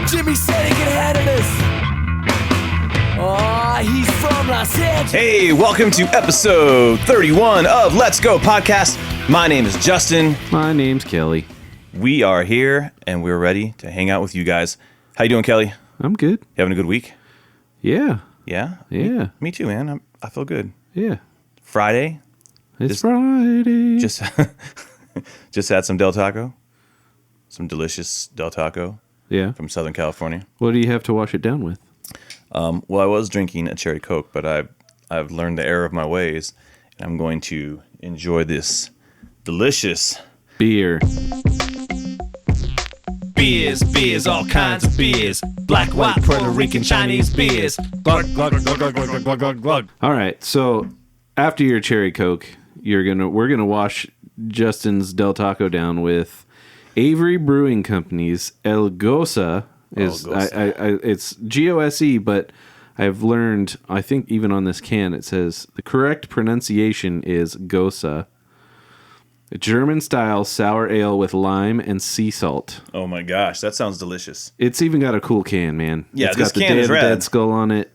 Jimmy said he could handle this. He's from Los Angeles. Hey, welcome to episode 31 of Let's Go Podcast. My name is Justin. My name's Kelly. We are here, and we're ready to hang out with you guys. How you doing, Kelly? I'm good. You having a good week? Yeah. Yeah? Yeah. Me too, man. I feel good. Yeah. Friday. It's Friday. Just had some Del Taco. Some delicious Del Taco. Yeah. From Southern California. What do you have to wash it down with? Well, I was drinking a cherry Coke, but I've learned the error of my ways, and I'm going to enjoy this delicious beer. Beers, all kinds of beers. Black, white, Puerto Rican, Chinese beers. Glug, glug, glug, glug, glug, glug, glug, glug. All right. So after your cherry Coke, we're gonna wash Justin's Del Taco down with Avery Brewing Company's El Gose. It's GOSE, but I've learned, I think even on this can it says the correct pronunciation is Gose. A German-style sour ale with lime and sea salt. Oh my gosh, that sounds delicious. It's even got a cool can, man. Yeah, it's this got the can is Day of the rad. Dead skull on it.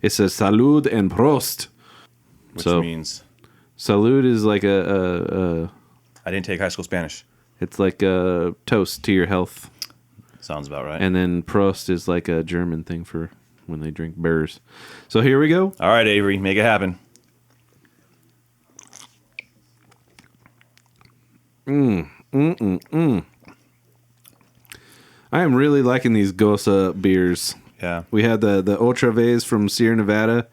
It says Salud and Prost. Which means? Salud is like a I didn't take high school Spanish. it's like a toast to your health. Sounds about right. And then Prost is like a German thing for when they drink beers. So here we go. All right, Avery, make it happen. I am really liking these Gose beers. Yeah. We had the Ultra Vase from Sierra Nevada.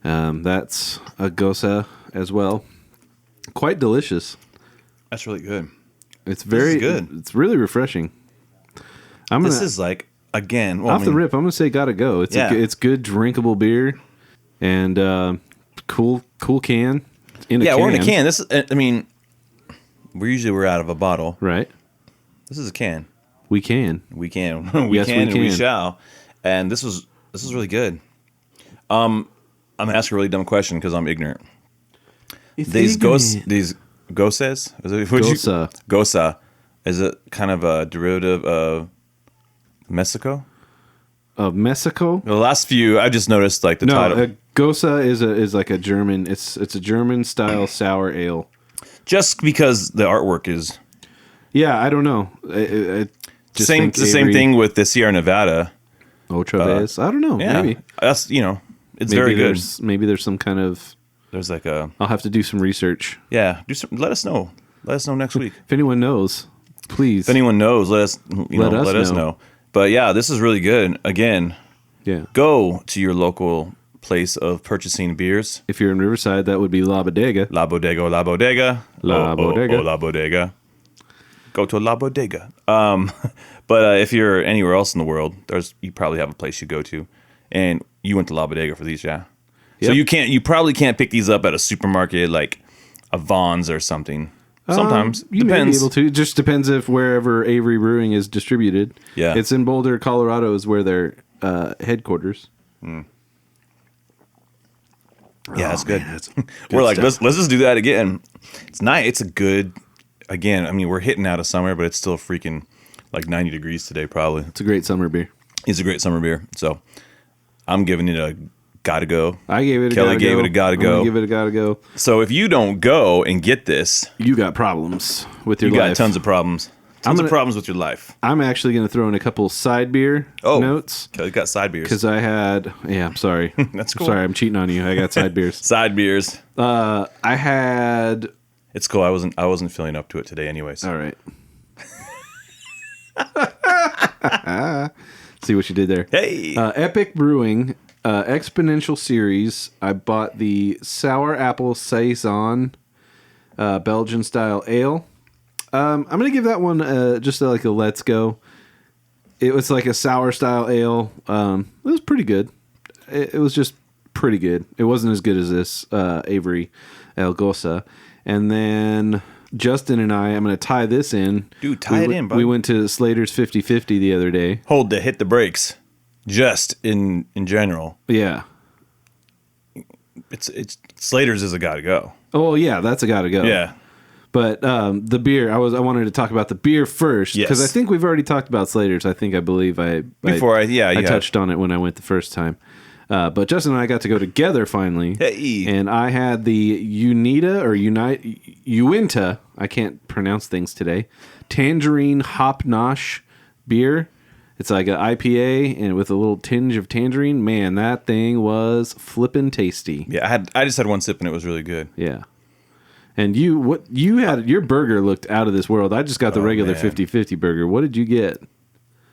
That's a Gose as well. Quite delicious. That's really good. It's very good. It's really refreshing. This is like, again... Well, off the rip, I'm going to say gotta go. It's it's good drinkable beer and cool can. We're in a can. This is, I mean, we're out of a bottle. Right. This is a can. We can. We can. Yes, we and we can. shall. And this is really good. I'm going to ask a really dumb question because I'm ignorant. These Goses? Is it, Gose. Gose. Is it kind of a derivative of Mexico? Of Mexico? The last few, I just noticed like the title. Gose is like a German. It's a German style sour ale. Just because the artwork is. Yeah, I don't know. I just think the same thing with the Sierra Nevada. Ultra Vase. I don't know. Yeah, Maybe that's it's very good. Maybe there's some kind of. There's like a. I'll have to do some research. Yeah, let us know. Let us know next week. If anyone knows, please. If anyone knows, let us know. But yeah, this is really good. Again, go to your local place of purchasing beers. If you're in Riverside, that would be La Bodega. La Bodega, La Bodega. La Bodega. La Bodega. Go to La Bodega. But if you're anywhere else in the world, you probably have a place you go to. And you went to La Bodega for these, yeah? Yep. So you probably can't pick these up at a supermarket like a Vaughn's or something. Sometimes. You may be able to. It just depends if wherever Avery Brewing is distributed. Yeah. It's in Boulder, Colorado is where their headquarters. Yeah, that's good. Man, We're like, let's just do that again. It's nice. It's a good, again, I mean, we're hitting out of summer, but it's still freaking like 90 degrees today probably. It's a great summer beer. It's a great summer beer. So I'm giving it a gotta go. I gave it a Kelly gotta gave go. it a gotta I'm go. gonna give it a gotta go. So if you don't go and get this, You got problems with your you life. got tons of problems. Tons of problems with your life. I'm actually going to throw in a couple side beer notes. Kelly's got side beers. Because I had... Yeah, I'm sorry. That's cool. Sorry, I'm cheating on you. I got side beers. Side beers. I had... It's cool. I wasn't feeling up to it today anyways. All right. See what you did there. Hey. Epic Brewing Exponential Series. I bought the Sour Apple Saison Belgian style ale. I'm going to give that one just like a let's go. It was like a sour style ale. It was pretty good. It was just pretty good. It wasn't as good as this Avery El Gose. And then Justin and I'm going to tie this in. Dude, tie it in, bud. We went to Slaters 50/50 the other day. Hit the brakes. Just in general. Yeah. It's Slaters is a gotta go. Oh, yeah, that's a gotta go. Yeah. But the beer, I wanted to talk about the beer first because Yes. I think we've already talked about Slaters. I believe I touched on it when I went the first time. But Justin and I got to go together finally. Hey. And I had the Uinta, I can't pronounce things today, Tangerine Hop Nosh beer. It's like an IPA and with a little tinge of tangerine. Man, that thing was flippin' tasty. Yeah, I just had one sip and it was really good. Yeah. And your burger looked out of this world. I just got the regular man. 50-50 burger. What did you get?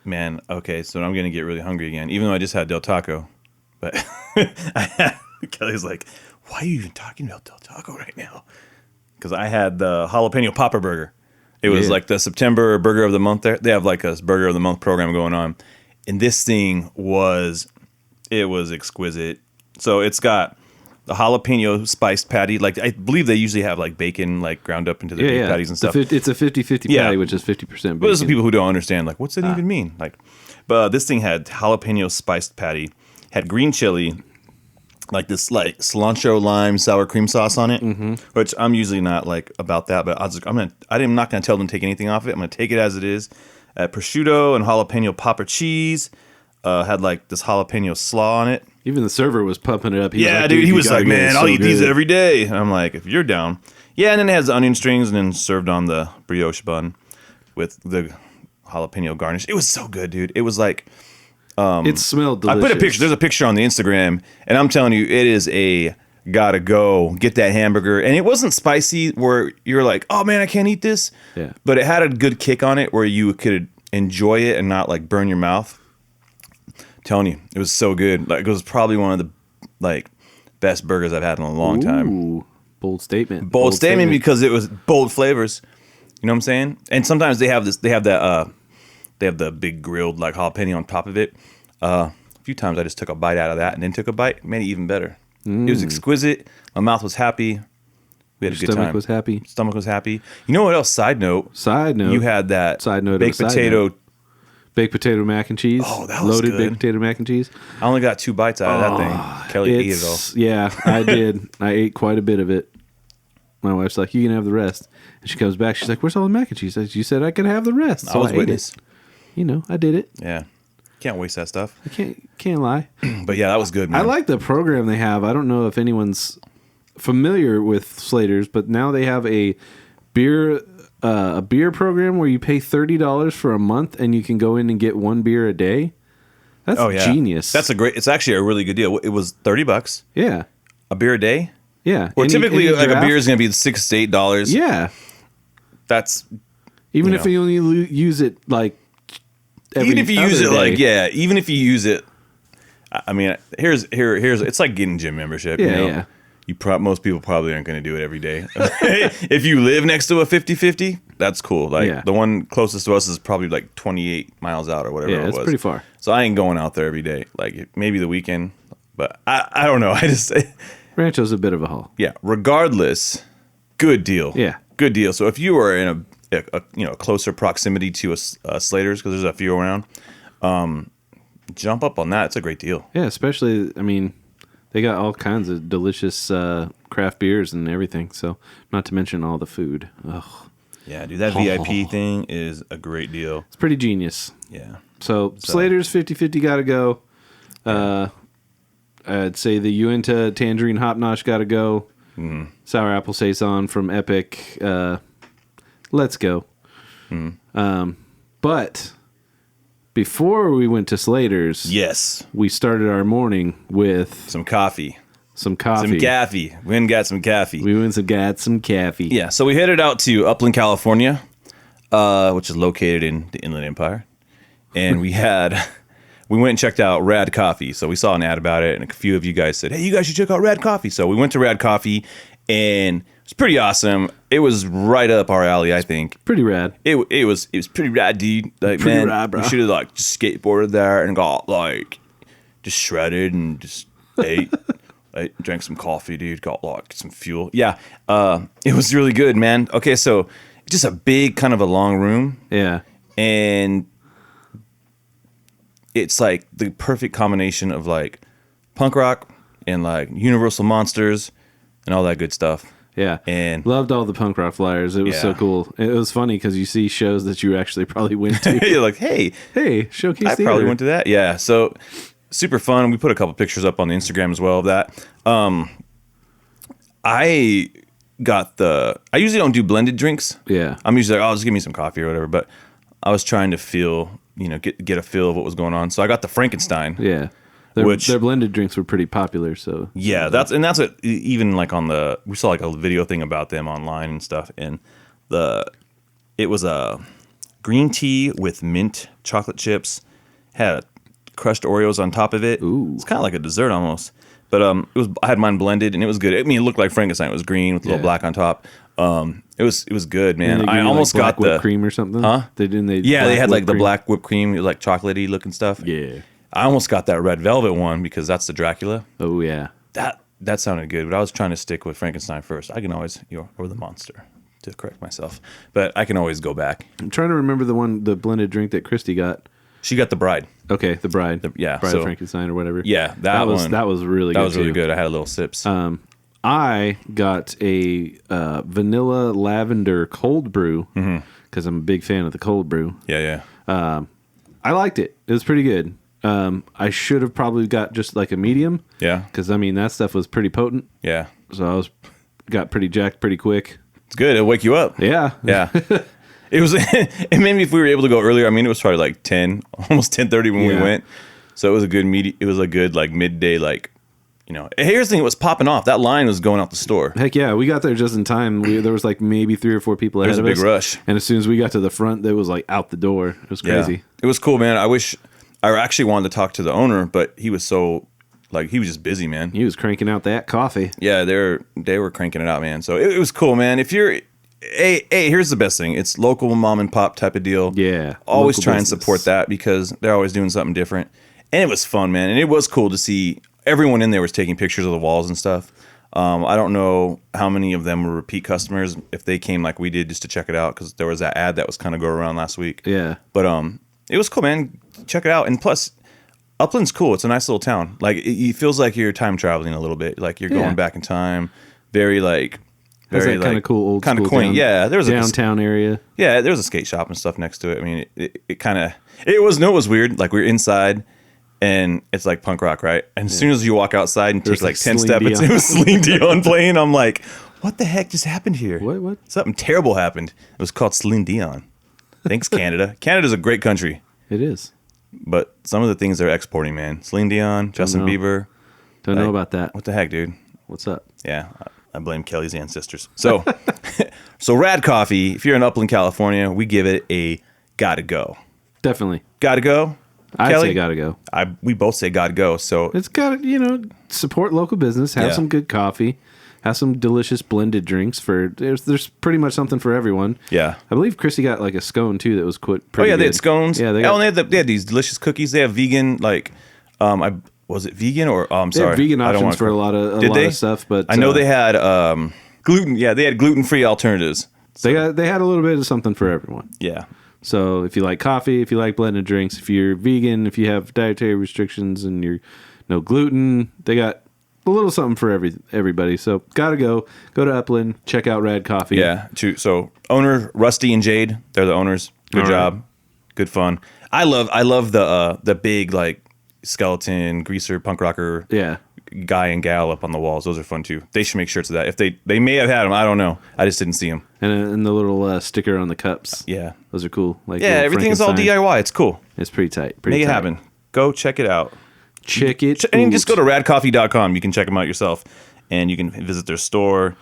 Man, okay, so I'm going to get really hungry again, even though I just had Del Taco. But Kelly's like, why are you even talking about Del Taco right now? Because I had the jalapeno popper burger. It was like the September burger of the month there. They have like a burger of the month program going on. And this thing was exquisite. So it's got the jalapeno spiced patty. Like I believe they usually have like bacon like ground up into the beef patties and stuff. It's a 50-50 patty, which is 50% bacon. But there's some people who don't understand, like, what's that even mean? Like, but this thing had jalapeno spiced patty, had green chili, like this like cilantro lime sour cream sauce on it, which I'm usually not like about that, but I'm not gonna tell them to take anything off it. I'm gonna take it as it is. Prosciutto and jalapeno popper cheese. Had like this jalapeno slaw on it. Even the server was pumping it up. He was like, man, I'll eat these every day. And I'm like, if you're down. Yeah, and then it has the onion strings and then served on the brioche bun with the jalapeno garnish. It was so good, dude. It was like... it smelled delicious. I put a picture. There's a picture on the Instagram, and I'm telling you, it is a gotta go get that hamburger. And it wasn't spicy where you're like, oh man, I can't eat this. Yeah. But it had a good kick on it where you could enjoy it and not like burn your mouth. I'm telling you, it was so good. Like it was probably one of the like best burgers I've had in a long time. Bold statement. Bold statement because it was bold flavors. You know what I'm saying? And sometimes they have that. They have the big grilled like jalapeno on top of it. A few times I just took a bite out of that and then took a bite. Made it even better. It was exquisite. My mouth was happy. We had a good time. Stomach was happy. Stomach was happy. You know what else? Side note. You had that side note baked potato. Baked potato mac and cheese. Oh, that was loaded good. baked potato mac and cheese. I only got 2 bites out of that thing. Kelly ate it all. Yeah, I did. I ate quite a bit of it. My wife's like, you can have the rest. And she comes back. She's like, where's all the mac and cheese? You said I could have the rest. So I was witness. You know, I did it. Yeah. Can't waste that stuff. I can't lie. But yeah, that was good, man. I like the program they have. I don't know if anyone's familiar with Slaters, but now they have a beer program where you pay $30 for a month and you can go in and get 1 beer a day. That's genius. It's actually a really good deal. It was $30. Yeah. A beer a day? Yeah. Or typically like a beer is going to be $6 to $8. Yeah. That's even if you only use it like even if you use it day. even if you use it, I mean, here's it's like getting gym membership. Yeah. Most people probably aren't going to do it every day. If you live next to a 50-50, that's cool. Like the one closest to us is probably like 28 miles out or whatever it was. Yeah, it's pretty far. So I ain't going out there every day. Like maybe the weekend, but I don't know. I just Rancho's a bit of a haul. Yeah. Regardless, good deal. Yeah. Good deal. So if you are in a closer proximity to a Slaters, because there's a few around, jump up on that. It's a great deal. Yeah, especially, I mean, they got all kinds of delicious craft beers and everything. So, not to mention all the food. Ugh. Yeah, dude, that VIP thing is a great deal. It's pretty genius. Yeah. So Slaters 50-50 got to go. I'd say the Uinta Tangerine Hop Nosh got to go. Sour Apple Saison from Epic. Let's go. But before we went to Slaters, yes, we started our morning with some coffee. Some coffee. Some coffee. We went and got some coffee. Got some coffee. Yeah, so we headed out to Upland, California, which is located in the Inland Empire. And we went and checked out Rad Coffee. So we saw an ad about it, and a few of you guys said, hey, you guys should check out Rad Coffee. So we went to Rad Coffee, and it was pretty awesome. It was right up our alley, I think. Pretty rad. It was pretty rad, dude. Like, pretty man, rad, bro. We should have like just skateboarded there and got like just shredded and just ate. I drank some coffee, dude. Got like some fuel. Yeah, it was really good, man. Okay, so just a big kind of a long room. Yeah, and it's like the perfect combination of like punk rock and like Universal Monsters and all that good stuff. Yeah. And loved all the punk rock flyers. It was so cool. It was funny because you see shows that you actually probably went to. you're like, hey, Showcase I Theater. probably went to that. Yeah. So super fun. We put a couple pictures up on the Instagram as well of that. I usually don't do blended drinks. Yeah. I'm usually like, oh, just give me some coffee or whatever. But I was trying to feel, get a feel of what was going on. So I got the Frankenstein. Yeah. Their blended drinks were pretty popular. So yeah, that's what even like we saw like a video thing about them online and stuff. And it was a green tea with mint chocolate chips, had crushed Oreos on top of it. Ooh. It's kind of like a dessert almost. But I had mine blended and it was good. I mean, it looked like Frankenstein. It was green with a little black on top. It was good, man. I almost got the whipped cream or something. Huh? They had like the black whipped cream, like chocolatey looking stuff. Yeah. I almost got that red velvet one because that's the Dracula. Oh yeah. That sounded good, but I was trying to stick with Frankenstein first. I can always, or the monster, to correct myself. But I can always go back. I'm trying to remember the blended drink that Christy got. She got the Bride. Okay, the Bride. Bride of Frankenstein or whatever. Yeah, that was really good. That was really good. I had a little sips. I got a vanilla lavender cold brew because I'm a big fan of the cold brew. Yeah. I liked it. It was pretty good. I should have probably got just like a medium. Yeah. Because, I mean, that stuff was pretty potent. Yeah. So got pretty jacked pretty quick. It's good. It'll wake you up. Yeah. Yeah. It was. It made me, if we were able to go earlier, I mean, it was probably like 10, almost 10:30 when we went. So it was a good it was a good like midday, like, here's the thing, it was popping off. That line was going out the store. Heck yeah, we got there just in time. There was like maybe 3 or 4 people ahead of us. It was a big rush. And as soon as we got to the front, it was like out the door. It was crazy. Yeah. It was cool, man. I actually wanted to talk to the owner, but he was so, like, he was just busy, man. He was cranking out that coffee. Yeah, they were cranking it out, man. So it was cool, man. If you're, here's the best thing. It's local mom and pop type of deal. Yeah. Always try and support that because they're always doing something different. And it was fun, man. And it was cool to see everyone in there was taking pictures of the walls and stuff. I don't know how many of them were repeat customers, if they came like we did just to check it out, because there was that ad that was kind of going around last week. Yeah. But it was cool, man. Check it out. And plus, Upland's cool. It's a nice little town. Like, it feels like you're time traveling a little bit. Like, you're going back in time. Very, like... Very kind of cool old kind of quaint. Yeah, there was downtown area. Yeah, there was a skate shop and stuff next to it. I mean, it kind of... It was weird. Like, we were inside... And it's like punk rock, right? And as soon as you walk outside and take like 10 steps, it was Celine Dion playing. I'm like, what the heck just happened here? What? Something terrible happened. It was called Celine Dion. Thanks, Canada. Canada's a great country. It is. But some of the things they're exporting, man. Celine Dion, Justin Bieber. Don't know about that. What the heck, dude? What's up? Yeah, I blame Kelly's ancestors. So, so Rad Coffee, if you're in Upland, California, we give it a gotta go. Definitely. Gotta go? I'd Kelly? say gotta go. We both say gotta go. So it's got to, support local business, have some good coffee, have some delicious blended drinks. There's pretty much something for everyone. Yeah. I believe Chrissy got like a scone too that was pretty Oh yeah, good. they had scones. Yeah, they had these delicious cookies. They have vegan, like, was it vegan or I'm sorry, they have vegan options for a lot of stuff. But I know they had gluten. Yeah, they had gluten-free alternatives. They had a little bit of something for everyone. Yeah. So if you like coffee, if you like blended drinks, if you're vegan, if you have dietary restrictions and you're no gluten, they got a little something for everybody. So gotta go to Upland, check out Rad Coffee. Yeah. So owner Rusty and Jade, they're the owners. Good job. Right. Good fun. I love the big like skeleton greaser punk rocker. Yeah. Guy and gal up on the walls. Those are fun too. They should make shirts of that. If they may have had them, I don't know. I just didn't see them. And the little sticker on the cups. Yeah, those are cool. Like everything's all DIY. It's cool. It's pretty tight. Make it happen. Go check it out. And just go to radcoffee.com. You can check them out yourself, and you can visit their store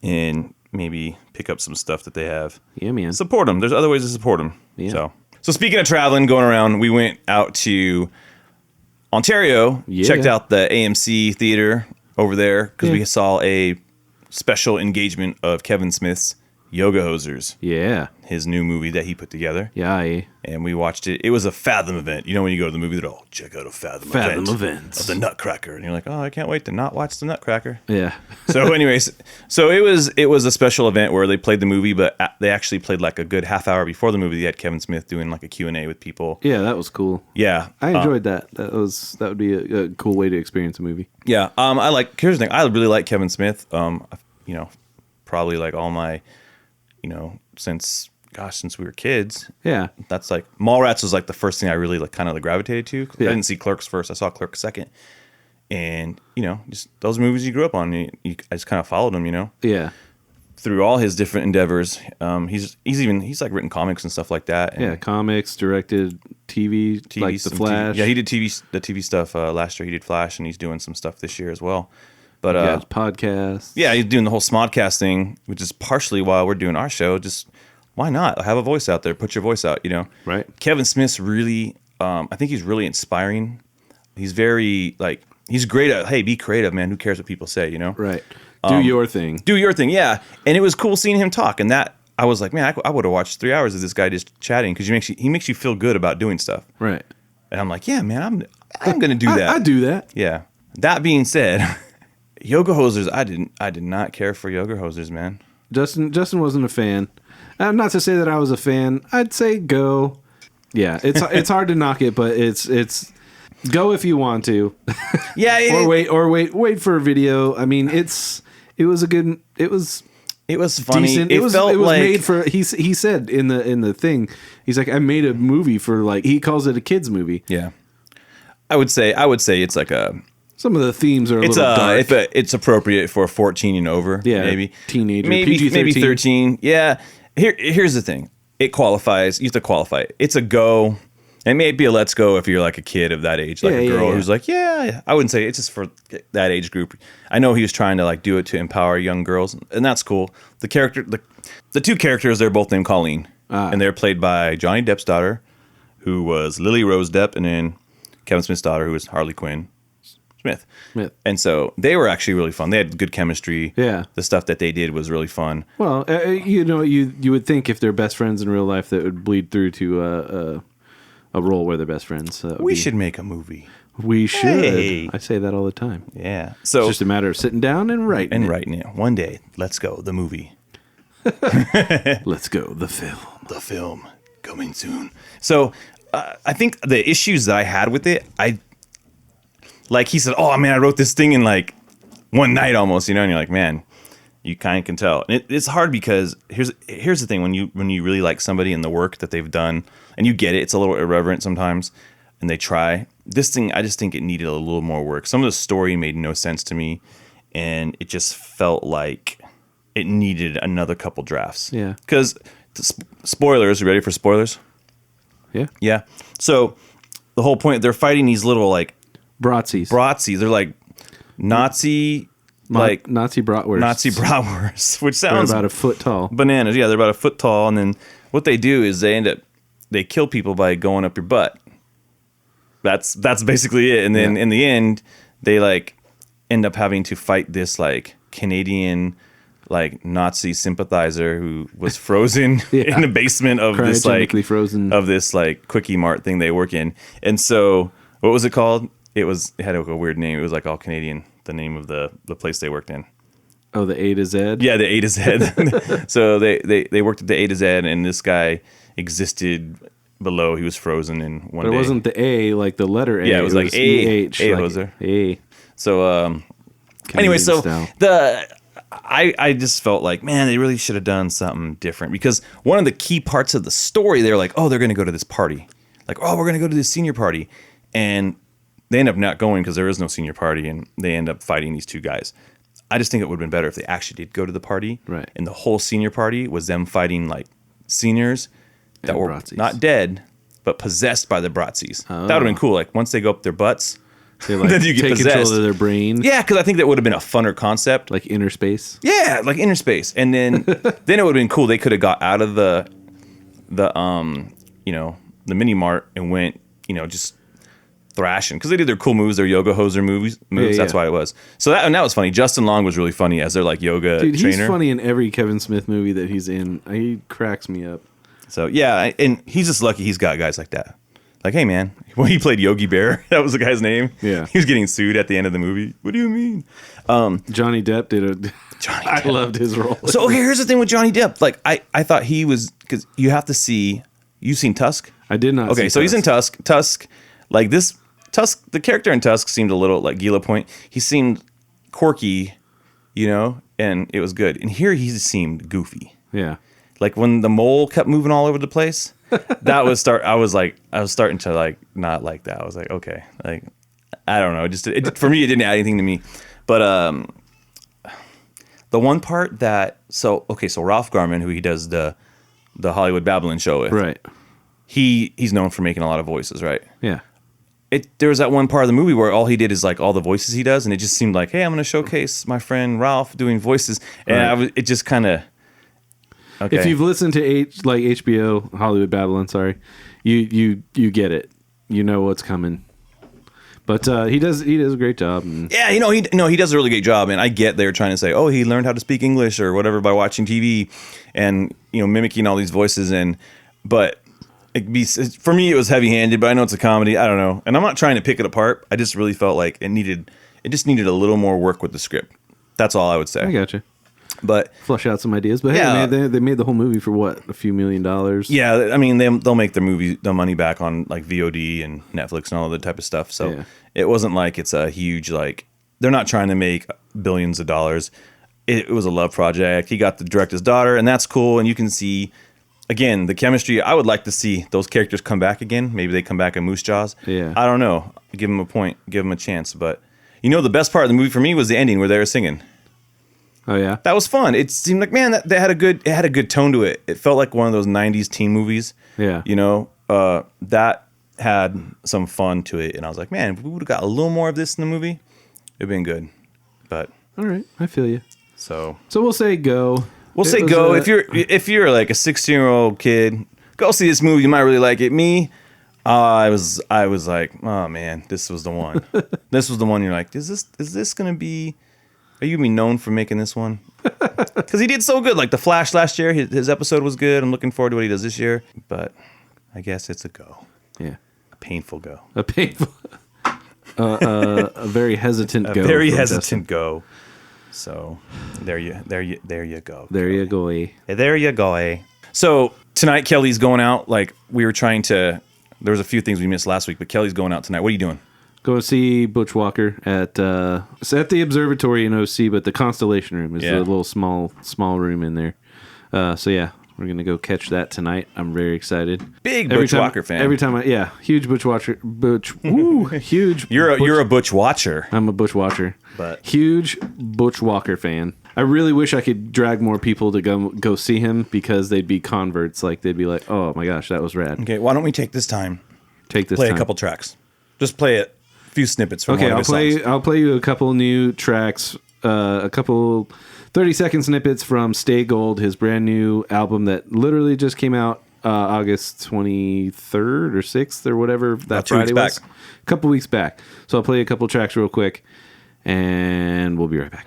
and maybe pick up some stuff that they have. Yeah, man. Support them. There's other ways to support them. Yeah. So speaking of traveling, going around, we went out to Ontario, checked out the AMC theater over there because we saw a special engagement of Kevin Smith's Yoga Hosers. Yeah. His new movie that he put together. Yeah. And we watched it. It was a Fathom event. You know when you go to the movie, they're all, check out a Fathom event of the Nutcracker. And you're like, oh, I can't wait to not watch the Nutcracker. Yeah. So anyways, it was a special event where they played the movie, but they actually played like a good half hour before the movie. They had Kevin Smith doing like a Q&A with people. Yeah, that was cool. Yeah. I enjoyed that. That would be a cool way to experience a movie. Yeah. Here's the thing. I really like Kevin Smith. probably like all my, since we were kids. Yeah. That's like Mallrats was like the first thing I really like kind of like gravitated to. I didn't see Clerks first. I saw Clerks second. And, just those movies you grew up on, I just kind of followed them, Yeah. through all his different endeavors. He's like written comics and stuff like that. And Yeah, comics, directed TV like The Flash. TV. Yeah, he did the TV stuff last year. He did Flash, and he's doing some stuff this year as well. But podcasts. yeah, he's doing the whole Smodcast thing, which is partially while we're doing our show. Just why not have a voice out there? Put your voice out, Right. Kevin Smith's really, I think he's really inspiring. He's very like he's great at be creative, man. Who cares what people say, Right. Do your thing. Do your thing, yeah. And it was cool seeing him talk, and that I was like, man, I would have watched 3 hours of this guy just chatting because he makes you feel good about doing stuff. Right. And I'm like, yeah, man, I'm gonna do that. I do that. Yeah. That being said, Yoga Hosers, I did not care for Yoga Hosers, man. Justin wasn't a fan. Not to say that I was a fan. I'd say go. Yeah, it's hard to knock it, but it's go if you want to. Yeah, or wait for a video. I mean, it was funny. Decent. It was like, made for. He said in the thing, he's like, I made a movie for like, he calls it a kids movie. Yeah, I would say it's like a. Some of the themes are a little dark. It's appropriate for 14 and over. Yeah, maybe teenager, maybe PG-13. maybe 13. Yeah. Here's the thing. It qualifies. You have to qualify it. It's a go. It may be a let's go if you're like a kid of that age, like a girl who's like, yeah. I wouldn't say it's just for that age group. I know he was trying to like do it to empower young girls, and that's cool. The two characters, they're both named Colleen, and they're played by Johnny Depp's daughter, who was Lily Rose Depp, and then Kevin Smith's daughter, who was Harley Quinn Smith. And so they were actually really fun. They had good chemistry. Yeah. The stuff that they did was really fun. Well, you would think if they're best friends in real life, that would bleed through to a role where they're best friends. We should make a movie. We should. Hey. I say that all the time. Yeah. So it's just a matter of sitting down and writing. it. One day, let's go. The movie. Let's go. The film. The film coming soon. So I think the issues that I had with it, like he said, oh man, I wrote this thing in like one night almost, and you're like, man, you kind of can tell. And it's hard because here's the thing, when you really like somebody and the work that they've done, and you get it, it's a little irreverent sometimes, and they try. This thing, I just think it needed a little more work. Some of the story made no sense to me, and it just felt like it needed another couple drafts. Yeah. Because spoilers, you ready for spoilers? Yeah. Yeah. So the whole point, they're fighting these little like Bratzies. They're like Nazi bratwursts, which sounds they're about a foot tall. Bananas. Yeah, they're about a foot tall, and then what they do is they kill people by going up your butt. That's basically it. And then in the end, they like end up having to fight this like Canadian like Nazi sympathizer who was frozen in the basement of this like frozen of this like Quickie Mart thing they work in. And so what was it called? It had a weird name. It was like all Canadian, the name of the place they worked in. Oh, the A to Z? Yeah, the A to Z. So they worked at the A to Z, and this guy existed below. He was frozen in one day. But it wasn't the A, like the letter A. Yeah, it was like A-H. A hoser. A. So, anyway, so I just felt like, man, they really should have done something different, because one of the key parts of the story, they're like, oh, they're going to go to this party. Like, oh, we're going to go to this senior party. And they end up not going because there is no senior party, and they end up fighting these two guys. I just think it would have been better if they actually did go to the party. Right. And the whole senior party was them fighting like seniors that and were Bratzies. Not dead, but possessed by the Bratzies. Oh. That would have been cool. Like once they go up their butts, like, then you get take possessed. Control of their brain. Yeah, because I think that would have been a funner concept. Like inner space. Yeah, like inner space. And then it would have been cool. They could have got out of the mini mart and went, just thrashing, because they did their cool moves, their yoga hoser moves. Yeah. That's why it was. So that was funny. Justin Long was really funny as their like yoga Dude, trainer. He's funny in every Kevin Smith movie that he's in. He cracks me up. So yeah, and he's just lucky he's got guys like that. Like, hey man, when he played Yogi Bear, that was the guy's name. Yeah, he was getting sued at the end of the movie. What do you mean? Johnny Depp did a. I loved his role. So okay, here's the thing with Johnny Depp. Like I thought he was, because you have to see. You've seen Tusk? I did not. Okay, so he's in Tusk. Tusk, like this. Tusk, the character in Tusk seemed a little like Gila Point. He seemed quirky, and it was good. And here he seemed goofy. Yeah. Like when the mole kept moving all over the place, I was starting to like not like that. I was like, okay, like I don't know. For me, it didn't add anything to me. But the one part that so Ralph Garman, who he does the Hollywood Babylon show with, Right. He's known for making a lot of voices, right? Yeah. There was that one part of the movie where all he did is like all the voices he does, and it just seemed like, hey, I'm going to showcase my friend Ralph doing voices, and it just kind of. Okay. If you've listened to HBO Hollywood Babylon, sorry, you get it. You know what's coming. But he does a great job. And yeah, he does a really great job, and I get they're trying to say, oh, he learned how to speak English or whatever by watching TV, and mimicking all these voices, but for me it was heavy-handed. But I know it's a comedy. I don't know, and I'm not trying to pick it apart. I just really felt like it just needed a little more work with the script. That's all I would say. I gotcha. But flush out some ideas. But hey, yeah, they made the whole movie for what, a few $1 million? Yeah, I mean they'll make the money back on like VOD and Netflix and all that type of stuff. So it wasn't like it's a huge like they're not trying to make billions of dollars. It was a love project. He got to direct his daughter, and that's cool. And you can see again the chemistry. I would like to see those characters come back again. Maybe they come back in Moose Jaws. Yeah, I don't know. Give them a point. Give them a chance. But the best part of the movie for me was the ending where they were singing. Oh yeah, that was fun. It seemed like it had a good tone to it. It felt like one of those '90s teen movies. Yeah, that had some fun to it, and I was like, man, if we would have got a little more of this in the movie, it'd been good. But all right, I feel you. So we'll say go. If you're like a 16-year-old kid, go see this movie. You might really like it. Me, I was like, oh man, this was the one. This was the one. You're like, is this gonna be? Are you gonna be known for making this one? Because he did so good. Like The Flash last year, his episode was good. I'm looking forward to what he does this year. But I guess it's a go. Yeah, a painful go. A painful. A very hesitant go. A very hesitant go. So there you go. There you go. There you go. So tonight Kelly's going out. Like we were trying to. There was a few things we missed last week, but Kelly's going out tonight. What are you doing? Go see Butch Walker at the observatory in OC, but the Constellation Room is a little small room in there. So yeah, we're gonna go catch that tonight. I'm very excited. Big Butch Walker fan. Every time huge Butch Watcher. Huge. You're a Butch watcher. I'm a Butch watcher, but huge Butch Walker fan. I really wish I could drag more people to go see him because they'd be converts. Like they'd be like, oh my gosh, that was rad. Okay, why don't we take this time? Play a couple tracks. Just play it. Few snippets from one of his songs. I'll play you a couple new tracks, a couple 30-second snippets from Stay Gold, his brand new album that literally just came out August 23rd or 6th or whatever that Friday was. A couple weeks back. So I'll play a couple tracks real quick, and we'll be right back.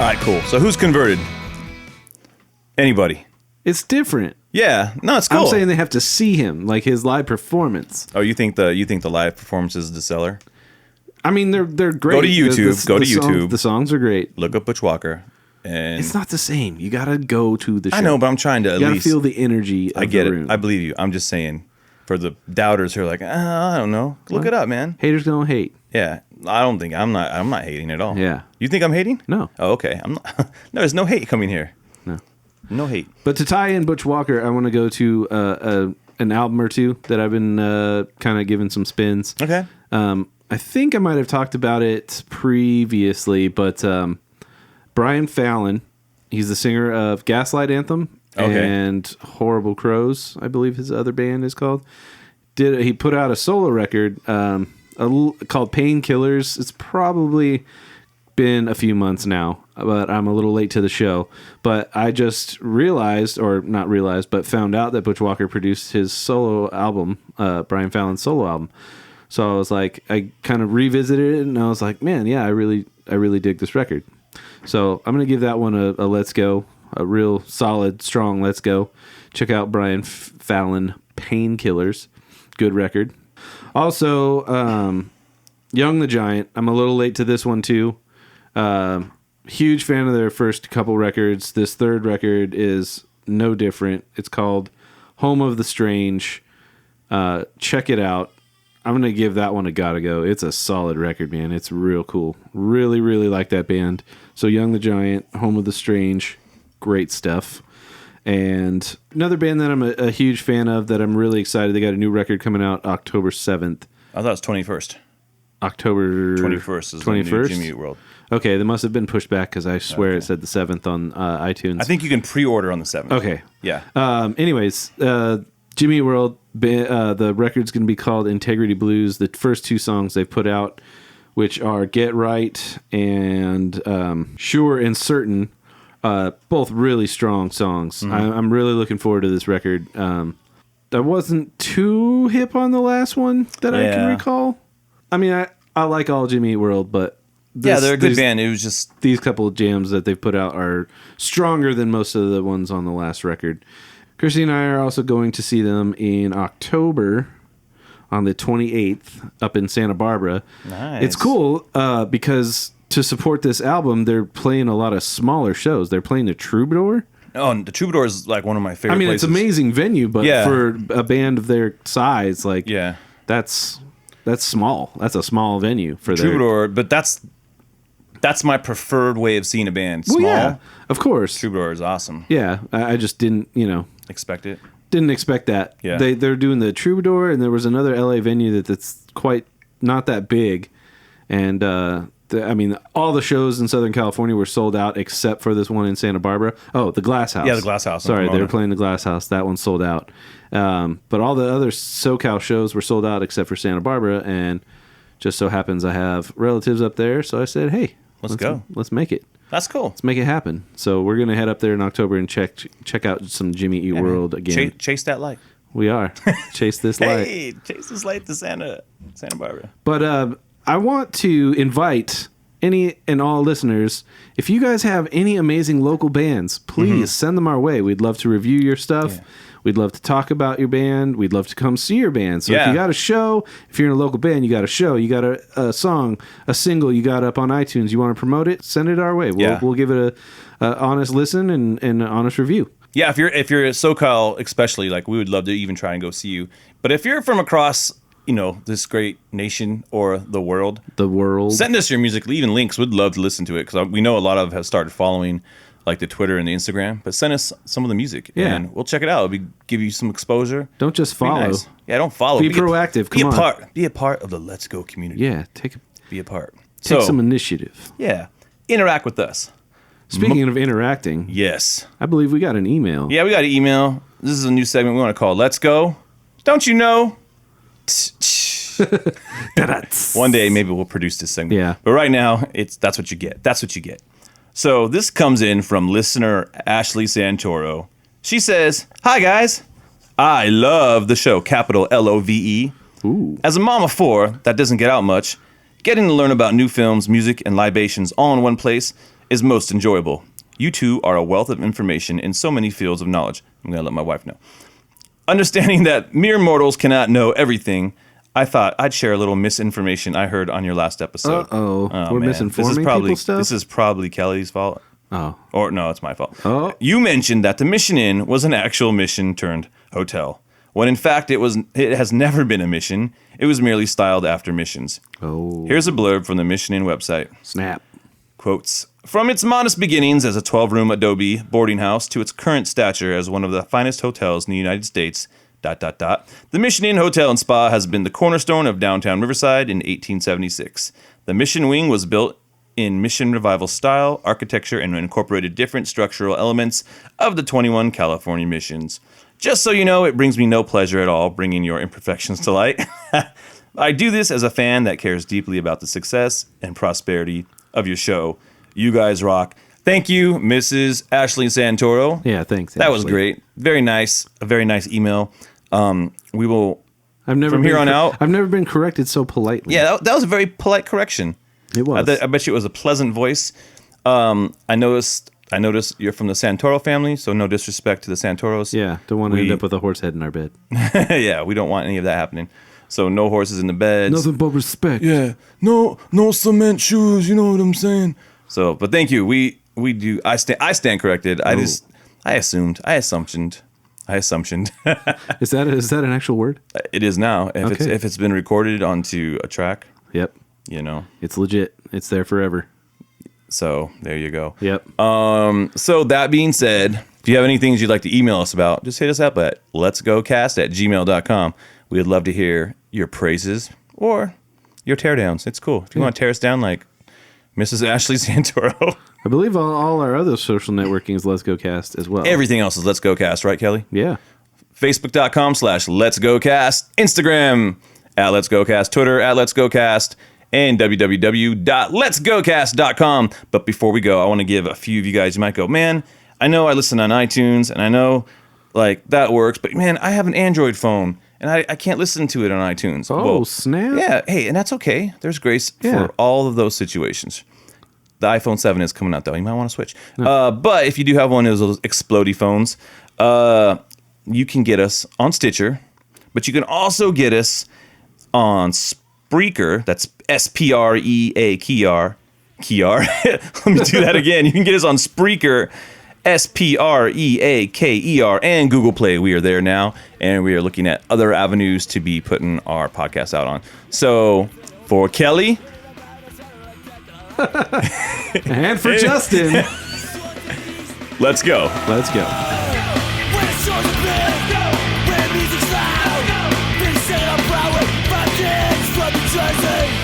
All right, cool. So who's converted? Anybody? It's different. Yeah, no, it's cool. I'm saying they have to see him, like his live performance. Oh, you think the live performance is the seller? I mean, they're great. Go to YouTube. Go to YouTube. The songs are great. Look up Butch Walker. And it's not the same. You gotta go to the show. I know, but I'm trying to at least feel the energy. I get it. I believe you. I'm just saying, for the doubters who are like, I don't know, look it up, man. Haters gonna hate. Yeah, I don't think I'm not hating at all. Yeah. You think I'm hating? No. Oh, okay. I'm not. No, there's no hate coming here. No hate. But to tie in Butch Walker, I want to go to an album or two that I've been kind of giving some spins. Okay. I think I might have talked about it previously, but Brian Fallon, he's the singer of Gaslight Anthem and Horrible Crows, I believe his other band is called. He put out a solo record called Painkillers. It's probably been a few months now, but I'm a little late to the show. But I just realized, or not realized, but found out that Butch Walker produced his solo album, Brian Fallon's solo album. So I was like, I kind of revisited it, and I was like, man, yeah, I really dig this record. So I'm gonna give that one a let's go, a real solid, strong let's go. Check out Brian Fallon, Painkillers, good record. Also, Young the Giant. I'm a little late to this one too. Huge fan of their first couple records. This third record is no different. It's called Home of the Strange. Check it out. I'm going to give that one a gotta go. It's a solid record, man. It's real cool. Really, really like that band. So Young the Giant, Home of the Strange, great stuff. And another band that I'm a huge fan of that I'm really excited. They got a new record coming out October 7th. I thought it was 21st. October 21st is 21st? the new Jimmy Eat World. Okay, they must have been pushed back because I swear it said the 7th on iTunes. I think you can pre-order on the 7th. Okay. Yeah. Anyways, Jimmy Eat World, the record's going to be called Integrity Blues. The first two songs they've put out, which are Get Right and Sure and Certain, both really strong songs. Mm-hmm. I'm really looking forward to this record. I wasn't too hip on the last one that I can recall. I mean, I like all Jimmy Eat World, but they're a good band. It was just these couple of jams that they've put out are stronger than most of the ones on the last record. Chrissy and I are also going to see them in October on the 28th up in Santa Barbara. Nice. It's cool because to support this album, they're playing a lot of smaller shows. They're playing the Troubadour. Oh, and the Troubadour is like one of my favorite places. It's an amazing venue, but for a band of their size, that's small. That's a small venue for Troubadour, but that's my preferred way of seeing a band. Small. Well, yeah, of course. Troubadour is awesome. Yeah, I just didn't, Expect it. Didn't expect that. Yeah. They're doing the Troubadour, and there was another LA venue that's quite not that big, and all the shows in Southern California were sold out except for this one in Santa Barbara. Oh, the Glass House. Yeah, the Glass House. Sorry, they were playing the Glass House. That one sold out. But all the other SoCal shows were sold out except for Santa Barbara, and just so happens I have relatives up there, so I said, hey, let's go. Let's make it. That's cool. Let's make it happen. So we're gonna head up there in October and check out some Jimmy Eat World again. Chase that light. We are. Chase this light. Hey, chase this light to Santa Barbara. But I want to invite any and all listeners, if you guys have any amazing local bands, please send them our way. We'd love to review your stuff. Yeah. We'd love to talk about your band. We'd love to come see your band. So if you got a show, if you're in a local band, you got a show, you got a song, a single you got up on iTunes, you want to promote it, send it our way. We'll give it a honest listen and an honest review. Yeah, if you're SoCal especially, we would love to even try and go see you. But if you're from across, this great nation or the world, send us your music, even links. We'd love to listen to it because we know a lot of have started following the Twitter and the Instagram, but send us some of the music and we'll check it out. Give you some exposure. Don't just follow. Nice. Yeah, don't follow. Be proactive. Come on. Be a part of the Let's Go community. Yeah, be a part. Take some initiative. Yeah, interact with us. Speaking of interacting, yes, I believe we got an email. Yeah, we got an email. This is a new segment we want to call Let's Go. Don't you know? One day maybe we'll produce this segment. Yeah. But right now that's what you get. That's what you get. So this comes in from listener Ashley Santoro. She says, "Hi guys, I love the show, capital LOVE. Ooh. As a mom of 4 that doesn't get out much, getting to learn about new films, music, and libations all in one place is most enjoyable. You two are a wealth of information in so many fields of knowledge." I'm going to let my wife know. "Understanding that mere mortals cannot know everything, I thought I'd share a little misinformation I heard on your last episode." We're misinforming people stuff? This is probably Kelly's fault. Oh. Or no, it's my fault. Oh. "You mentioned that the Mission Inn was an actual mission turned hotel. when in fact it has never been a mission. It was merely styled after missions. Oh. Here's a blurb from the Mission Inn website. Snap. Quotes, from its modest beginnings as a 12-room adobe boarding house to its current stature as one of the finest hotels in the United States, ... The Mission Inn Hotel and Spa has been the cornerstone of downtown Riverside in 1876. The Mission Wing was built in Mission Revival style, architecture, and incorporated different structural elements of the 21 California missions. Just so you know, it brings me no pleasure at all bringing your imperfections to light. I do this as a fan that cares deeply about the success and prosperity of your show. You guys rock. Thank you, Mrs. Ashley Santoro. Yeah, thanks. That was great. Very nice. A very nice email. We will. I've never from been here on out. I've never been corrected so politely. Yeah, that was a very polite correction. It was. I bet you it was a pleasant voice. I noticed you're from the Santoro family, so no disrespect to the Santoros. Yeah, don't want to end up with a horse head in our bed. Yeah, we don't want any of that happening. So no horses in the beds. Nothing but respect. Yeah, no cement shoes. You know what I'm saying. So, but thank you. We do. I stand corrected. I assumed. Is that an actual word? It is now. Okay. If it's been recorded onto a track. Yep. You know. It's legit. It's there forever. So there you go. Yep. So that being said, if you have any things you'd like to email us about, just hit us up at letsgocast@gmail.com. We would love to hear your praises or your teardowns. It's cool. If you want to tear us down like Mrs. Ashley Santoro. I believe all our other social networking is Let's Go Cast as well. Everything else is Let's Go Cast, right, Kelly? Yeah. Facebook.com/Let'sGoCast. Instagram @Let'sGoCast. Twitter @Let'sGoCast. And www.letsgocast.com. But before we go, I want to give a few of you guys, you might go, man, I know I listen on iTunes, and I know like that works, but man, I have an Android phone, and I can't listen to it on iTunes. Oh, well, snap. Yeah, hey, and that's okay. There's grace for all of those situations. The iPhone 7 is coming out, though. You might want to switch. No. But if you do have one of those explodey phones, you can get us on Stitcher, but you can also get us on Spreaker. That's Spreaker. Let me do that again. You can get us on Spreaker, Spreaker, and Google Play. We are there now, and we are looking at other avenues to be putting our podcast out on. So for Kelly... and for Justin, let's go. Let's go. When music's loud, they say I'm proud, 5 kids from New Jersey.